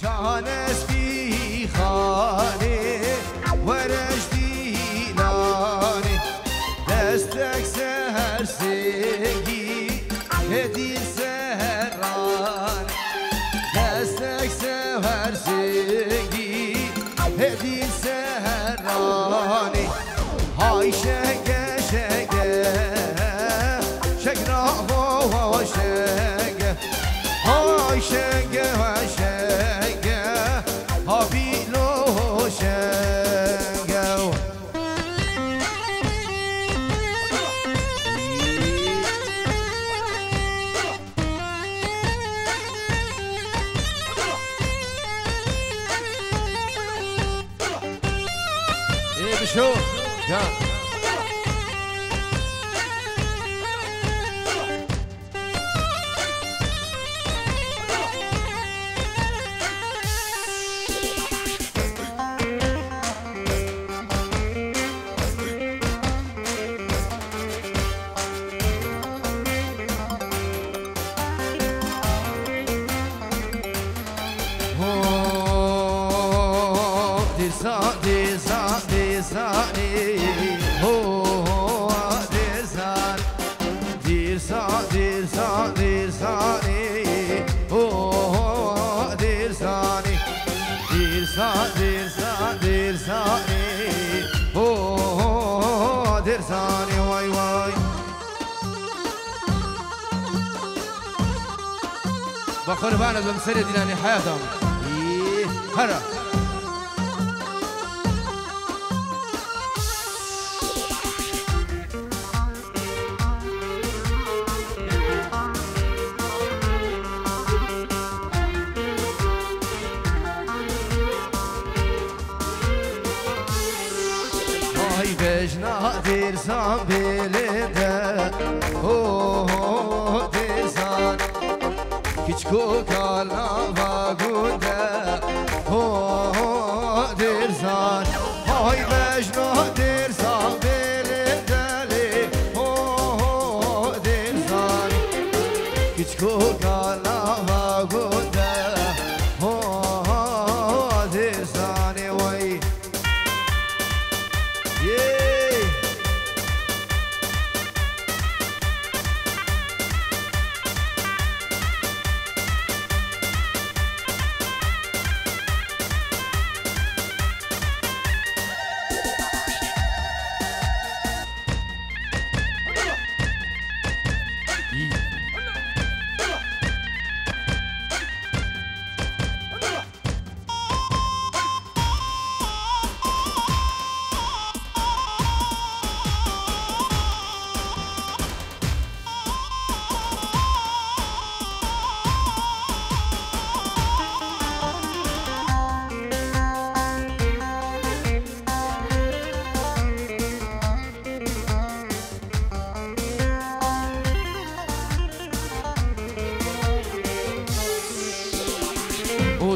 جانس بی خانه ورش دیلانه دستک سهر سگی هدی سهران دستک سهر سگی هدی سهرانه های شگه شگه شگنا و شگه های شگه و شگه ها بیلو شگه ايه بشو جان بقربانة بمسرة ديناني حياتهم هرا هاي بجنا دير سام بلده ديزان كيشكو كالا باغودا ديرزان هاي بجنا ديرزان بلدالي ديرزان كيشكو كالا باغودا ديرزان وي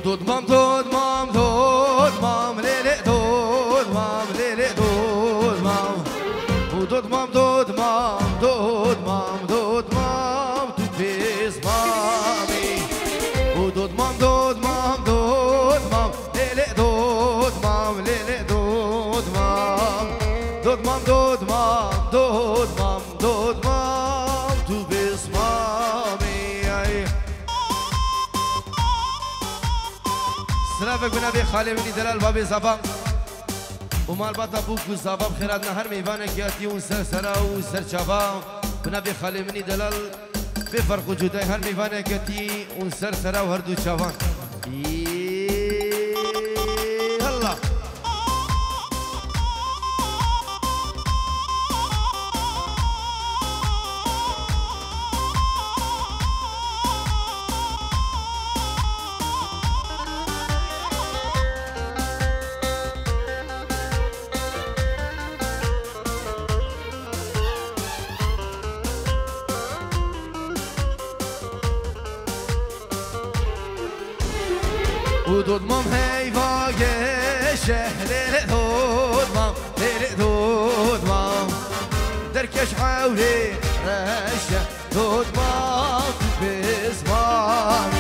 دودمام دودمام دودمام لیلی دودمام لیلی دودمام دودمام دودمام دودمام دودمام تو بزمامی دودمام دودمام دودمام لیلی دودمام لیلی دودمام دودمام دودمام دودمام دودمام تو بزمامی سلافك بنبي خالي مني دلال بابي زبام ومال باتا بوكو زبام خيرات نهر ميفانك ياتي ونسر سرا ونسر شبام بنبي خالي مني دلال بفرق وجودي هر ميفانك ياتي ونسر سرا وهردو شبام الله ودودمام هيفاقه شهر دودمام ليل دودمام دركش حولي رشه دودمام بزمان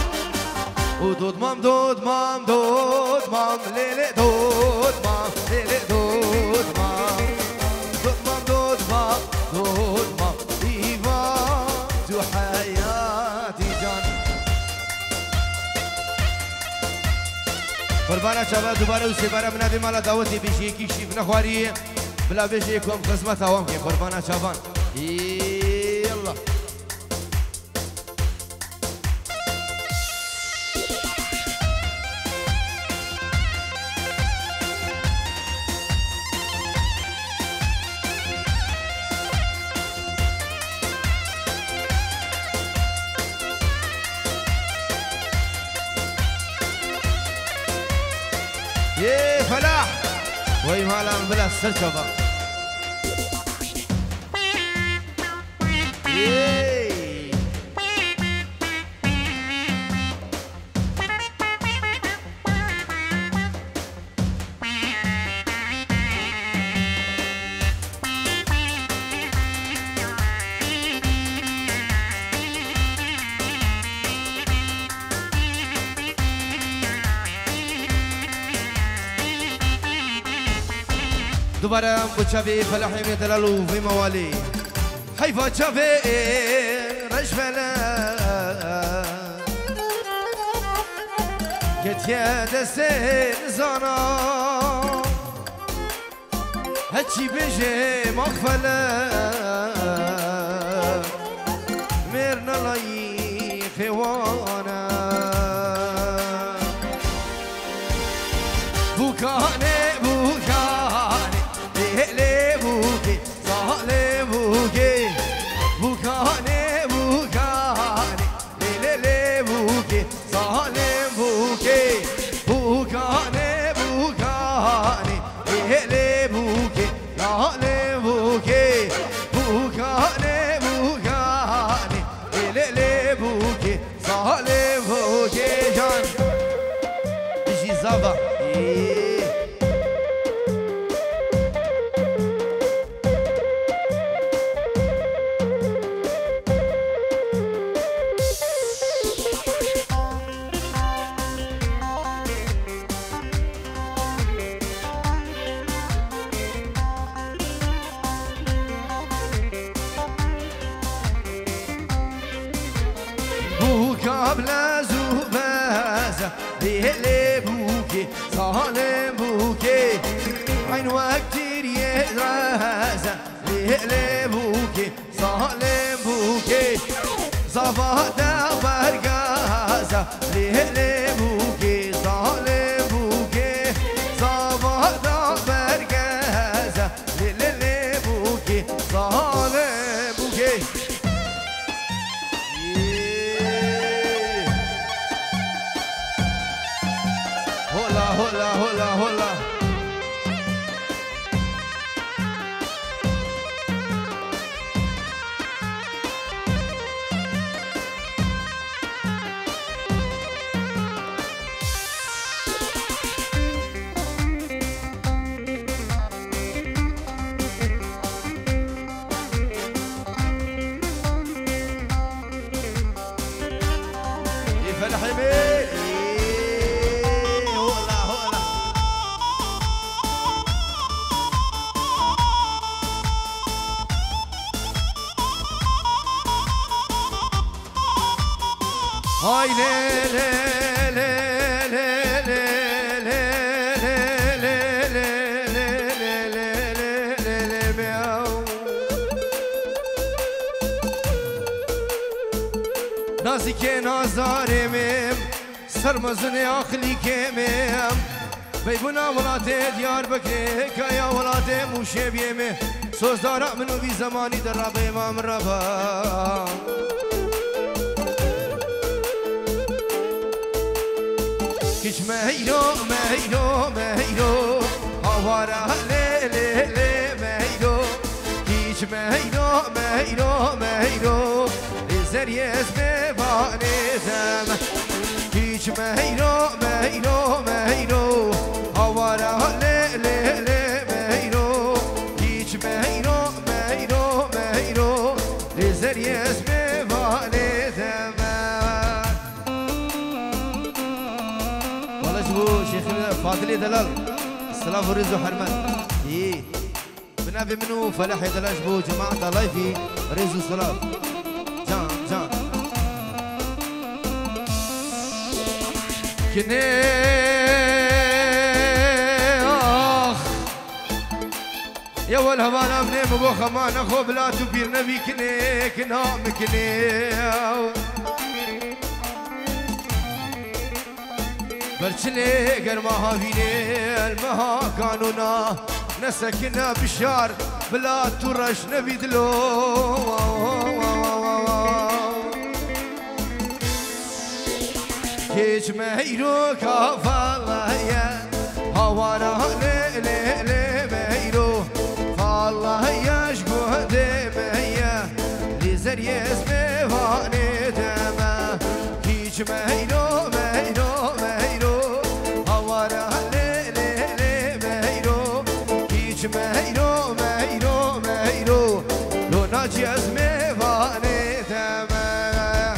ودودمام دودمام دودمام لیلی دودمام لیلی دودمام دودمام دودمام دودمام ایوان تو حیاتی جان قربانا شباب دوباره و سباره من نبی مالا داوتی بیشی یکی شیف نخواری بلا بیشی یکم قسمت هوام که قربانا شبان یالله يا فلاح وي مالا بلا السرشبة دوباره بچه فلاحی می دلالو في موالي حيفا شافي رجفلا قد يا دسين زانا هاتشي بيجي مغفلا ميرنا لاي خوانا بوكاني بلا زوبازة ليلي بوكي صالم بوكي عين وكتير يدرازة ليلي بوكي صالم بوكي صفاتا برقازة ليلي بوكي صالم بوكي صفاتا برقازة ليلي بوكي صالم بوكي هلا هلا هلا يفلح يمين هاي لي لي لي لي لي مياو نازی که نازارمیم سرمزن عقلی کمیم بیبونا ولات دیار بکره که یا ولات موشه بیمه سوزدارا منو بی زمانی در رب امام ربا كش مهيرو مهيرو مهيرو هوارا لي لي لي مهيرو كش مهيرو مهيرو مهيرو لزري اسمي بانيزم كش مهيرو مهيرو مهيرو هوارا لي لي لي مهيرو كش مهيرو مهيرو مهيرو لزري اسمي بانيزم بو شيخ فاضل دلال سلاف ورز وحرمان ايه بنابي منو فلاح دلاش بو جماعة لايفي رز وسلاف جان جان كني اخ يا والهوانا بني مبو خمان اخو بلا تبير نبي كني كنا مكني برچلي قرمها فيني المها قانونا نسكنا بشار بلا ترش نبي دلو كيش مهيرو كفاليا هوانا لي لي لي مهيرو فالله يشقو دي مهيا لزري اسمي فاني دما كيش مهيرو مهيرو مهيرو مهيرو مهيرو لو ناجي ازمي فاني تمام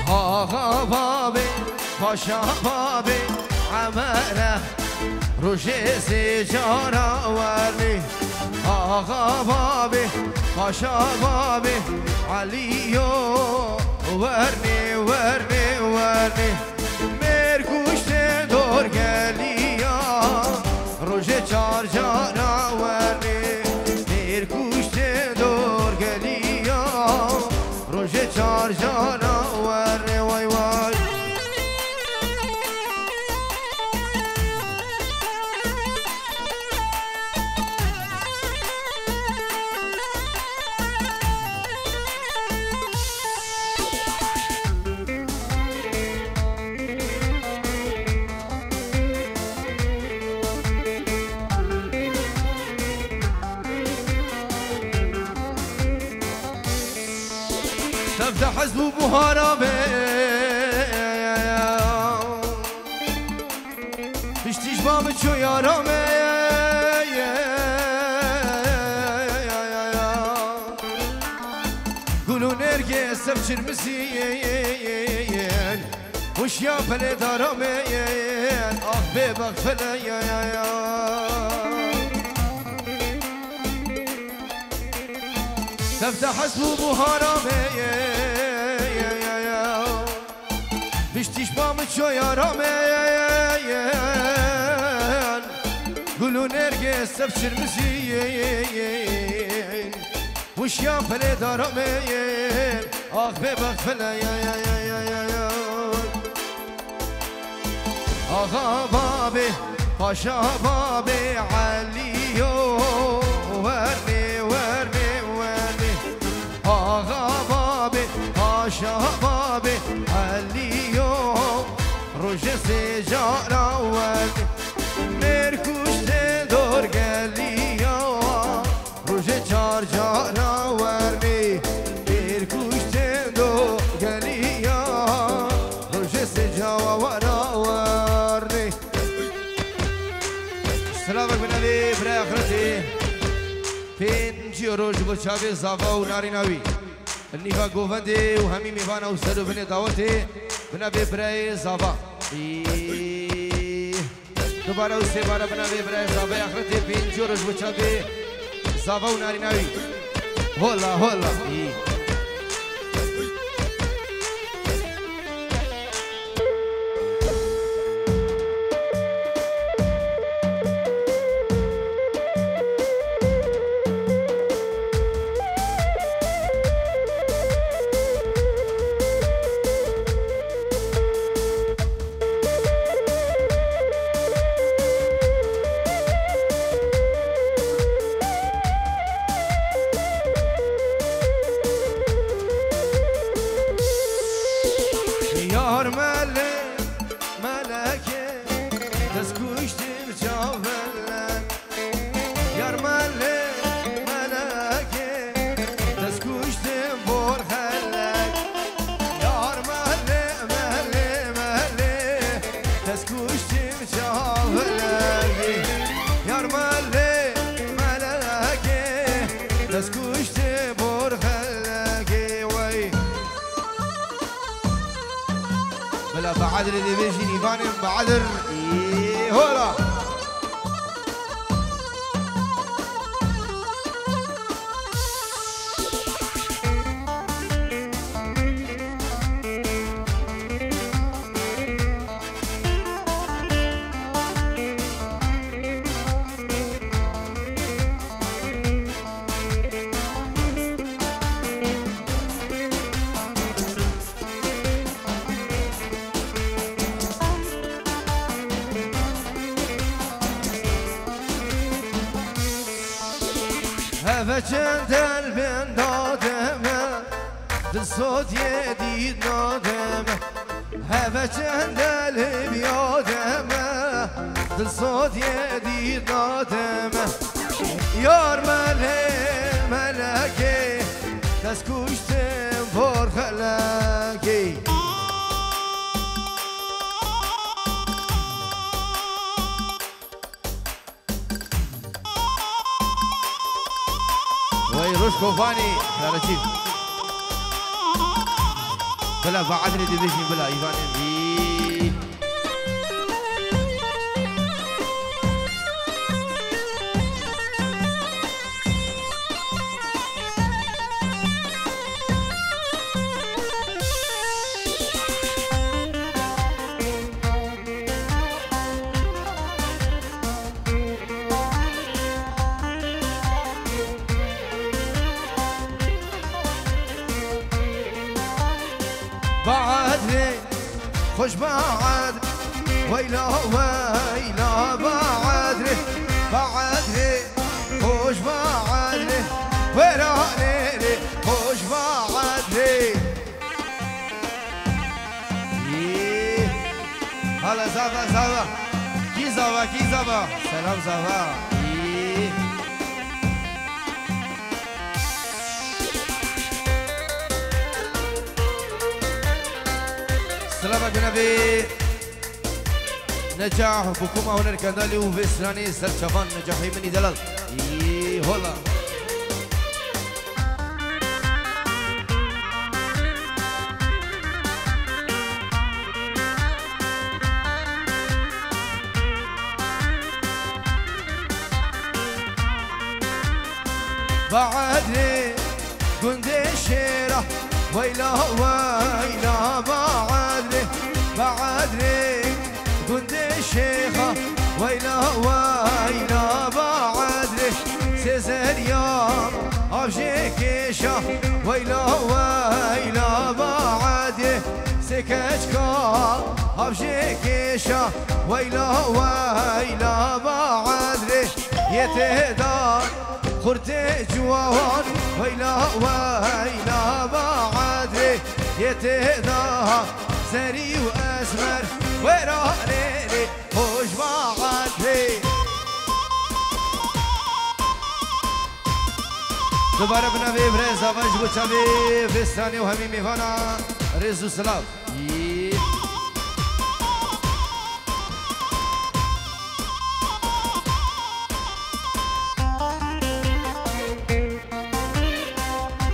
آقا بابی پاشا بابی عمره روشه سی جانا ورنی آقا بابی پاشا بابی علیو ورنی ورنی ورنی میر گوشت دور گلیا روشه چار جانا ورنی میر گوشت دور گلیا روشه چار جانا ورنی وای وای تفتح حزب بهارامي بشتيش باب شو يا رامي قولوا نرجع سبشر مسيين وش يا فلي دارامي اخ بيبك فلي تفتح حسب بهارامي بشتيش بامت شو يا رامي قولوا نرجع سبشر مسيين وش يا فلي دارامي اخ بيبك فلي آقا بابي پاشا بابي عليو ورني ورني ورني آقا بابي پاشا بابي عليو روشه سی جانا ورني مرکوشت دور گلیا روشه چار جانا ورني مرکوشت دور گلیا روشه سی جانا ورني سلامك بنابي برای آخرتي پنجی روز بچاوی زاوا و ناری ناوی النیفا گوونده و همی میوانا و سر و بنی دعوته بنابي برای زاوا دوباره و سه باره بنابي برای زاوا آخرتي پنجی روز بچاوی زاوا و ناری ناوی هولا هولا بعدر دي بيجي نيفان بعدر هولا هفجن دلبن دادمه دل صوت يديد نادمه هفجن دلب يادمه دل صوت يديد نادمه يار ملكي تسكوشتم فور خلاكي روشكو فاني يا رشيد بلا بعدني ديفيجن بلا ايفان ام بعدني خوش بعد ويلا ويلا بعدني خوش بعدني وراني خوش بعدني هلا زابا كي زابا سلام زابا سلامة بنبي نجاح حكومة هنا الكندالي وفيسراني سرشفان نجاحي مني دلال هولا بعدني كنت الشيرة ويلا بعدني كنت الشيخة ويلا بعدني سيزر يوم أبجيكيشة ويلا بعدني سكتشكا أبجيكيشة ويلا بعدني يتهدان خورتي جوان ويلا بعدني يتهدان زري وأسمر وراني خوش بعدني دوباره بنوی برز آواج بچوی فستانی و همین میوانا رزو سلام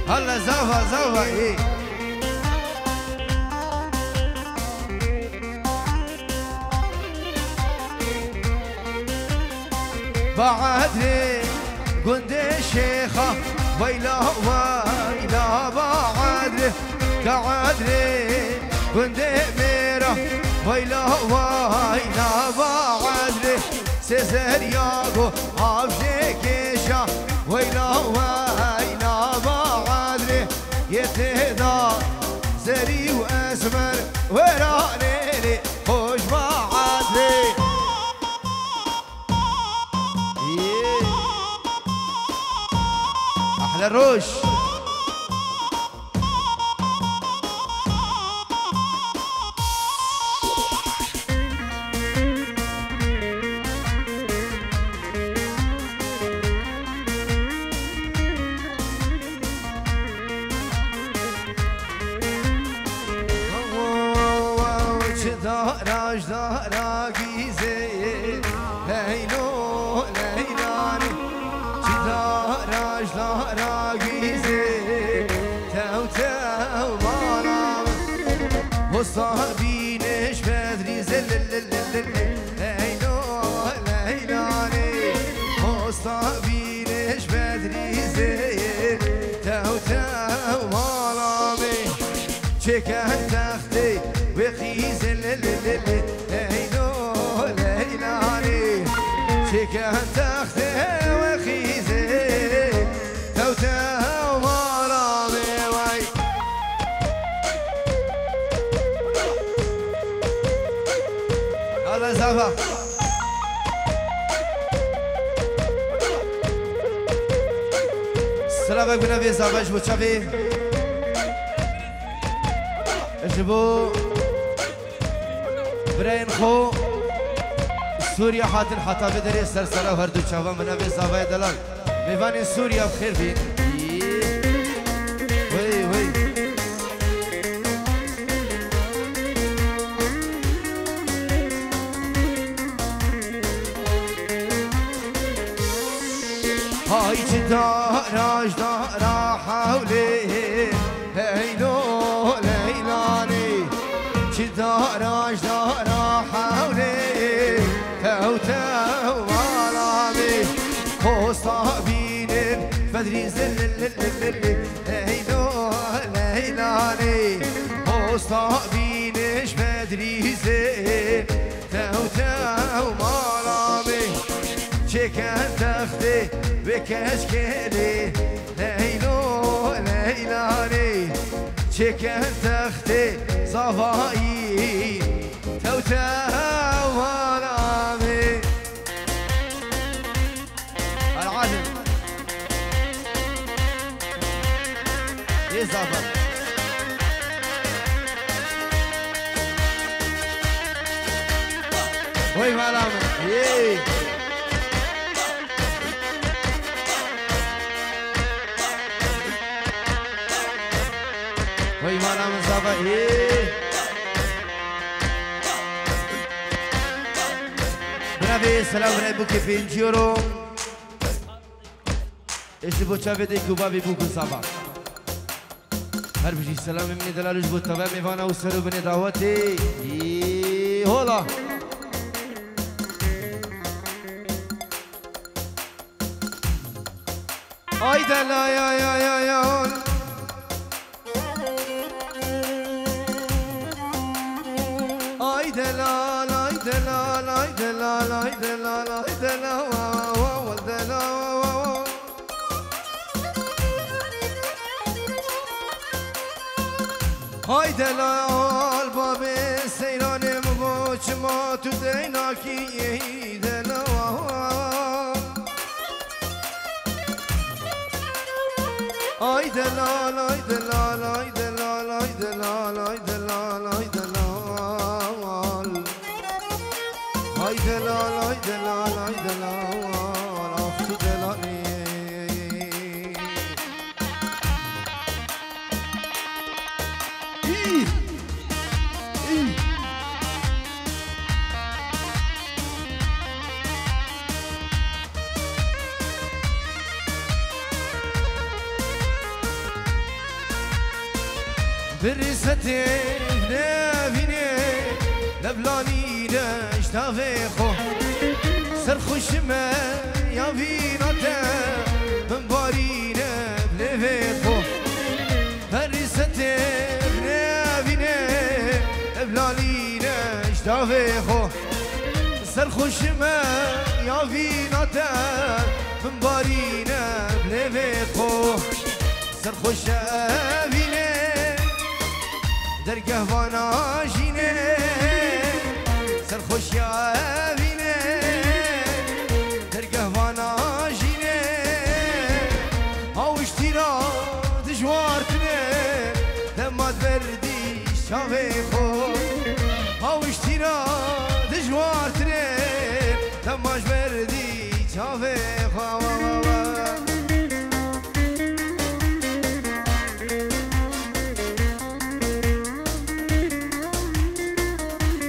هلا زوا بعدني قند الشيخة ويلا بعدني قعدني قند ميرة ويلا بعدني سيزر ياغو عبجيكيشة ويلا بعدني يتهدى زري وأسمر وراني خوش بعدني أحلى الروش صاحبي نشفى Leyla leylani Mustafi'niş bedrizi Tev tev malami Çeken tahtı ve khizil Leyla leylani Çeken tahtı ve khizil Tev tev malami vay Allah zafa سلامك بنبي زابش بوشافي اجبو برين خو سوريا حاتن حتا بدري سرسرة وهردو شافا بنبي زابا دلال ميوان سوريا بخير بين وي وي هاي جدار اجدار حولي هيلو ليلاني جدار اجدار حولي تو تو مالامي خوصابين بدري زل هيلو ليلاني خوصابين بدري زل تو تو مالامي چکن تخته به کشکلی لیلو لیلانی چکن تخته صفایی تو توانامی العالم اضافه وی مالامه وای مانا مصابه برای سلام برای بوکی 5 یورو اشتی بوچا بده کوبا بی بوکو صابه هر بشی سلام منی دلالوش بود طبع میوانا و سرو بنی دعوتی هولا آی دلا یا یا یا یا ay delal ay delal ay delal ay delal ay delal wow delal ay delal babe seyranim boçma tu deynaki delal ay delal ay delal ay delal ay delal ay delal ay delal ay delal ay delal ay delal ah tu delali برستي نبيني لبلاني اشتافي خو سرخوش ما يبيناته من بارينه بلفي خو برستي نبيني لبلاني اشتافي خو سرخوش ما يبيناته من بارينه بلفي خو سرخوش بيني درگه وانا جینه سرخوش یا بینه درگه وانا جینه هاوشتی را دجوارتنه دماد بردی شاوه خو هاوشتی را دجوارتنه دماش بردی شاوه خو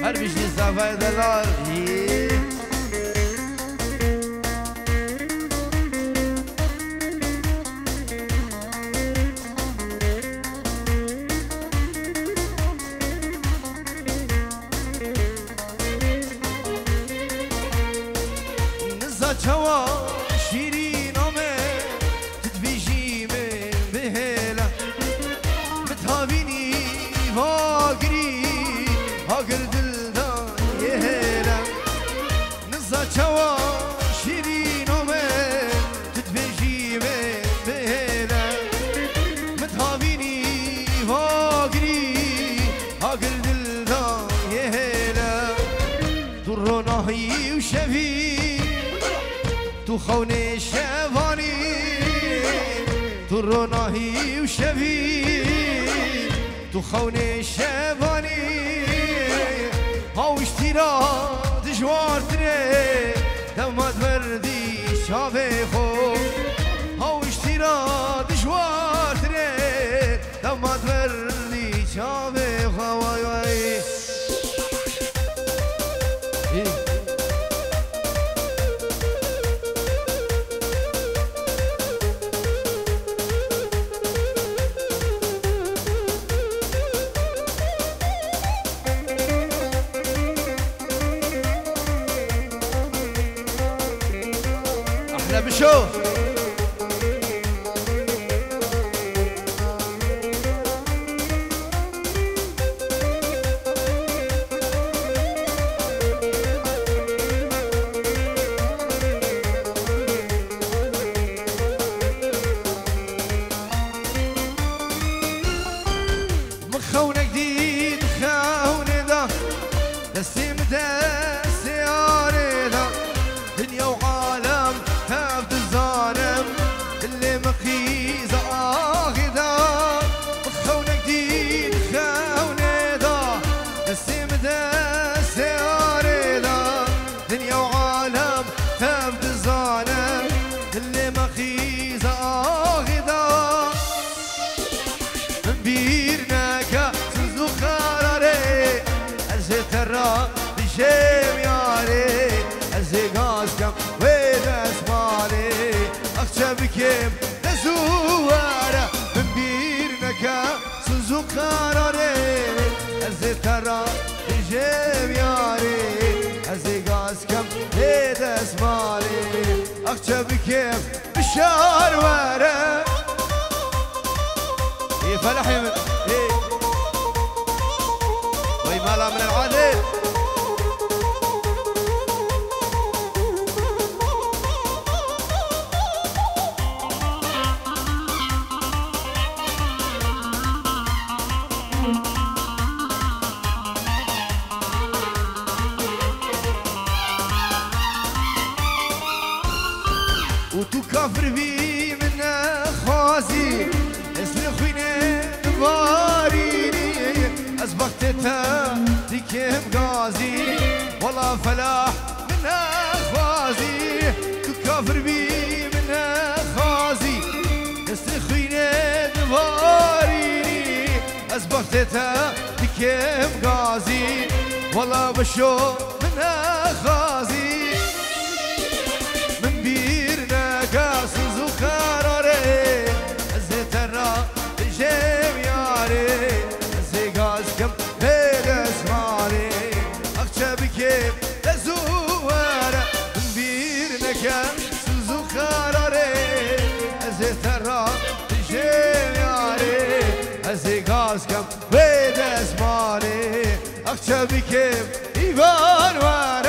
هر بیشتر زفای دلار روناهی و شوی تو خونه شوانی تو روناهی و شوی تو خونه شوانی هاوشتی را دجوارتره دمت بردی شاوه خو هاوشتی را دجوارتره دمت بردی شاوه خو احلى بشو مخونك ديد خوني دا دستي مدس ياري دا دنيا وعالم هفت الظالم اللي مقيزة آغدا مخونك ديد خوني دا دستي مدس ياري دا دنيا وعالم هفت الظالم اللي مقيزة آغدا ترى بشيم ياري الزقاز كم وين اسمالي اخشى بكيم نزوارة من بيرنك سوزو قراري الزي ترى بشيم ياري الزقاز كم وين اسمالي اخشى بكيم بشاروارة يفلحي من مالا من العادل وتو كافر بي من خوازي اسلي خويني باريني أسبقتها ديكم غازي والله فلاح من أخوازي كافر بي من أخوازي استخويني نباريني أسبقتها ديكم غازي والله بشو من أخوازي من بيرنا كاسوز وقراري الزيتنا بجيم ياري كم هيد اسماري اخشى بكيف لزوارة بيرنك سوزو قراري ازي ترى تجيب ياري ازي غاز كم هيد اسماري اخشى بكيف ايوان وارة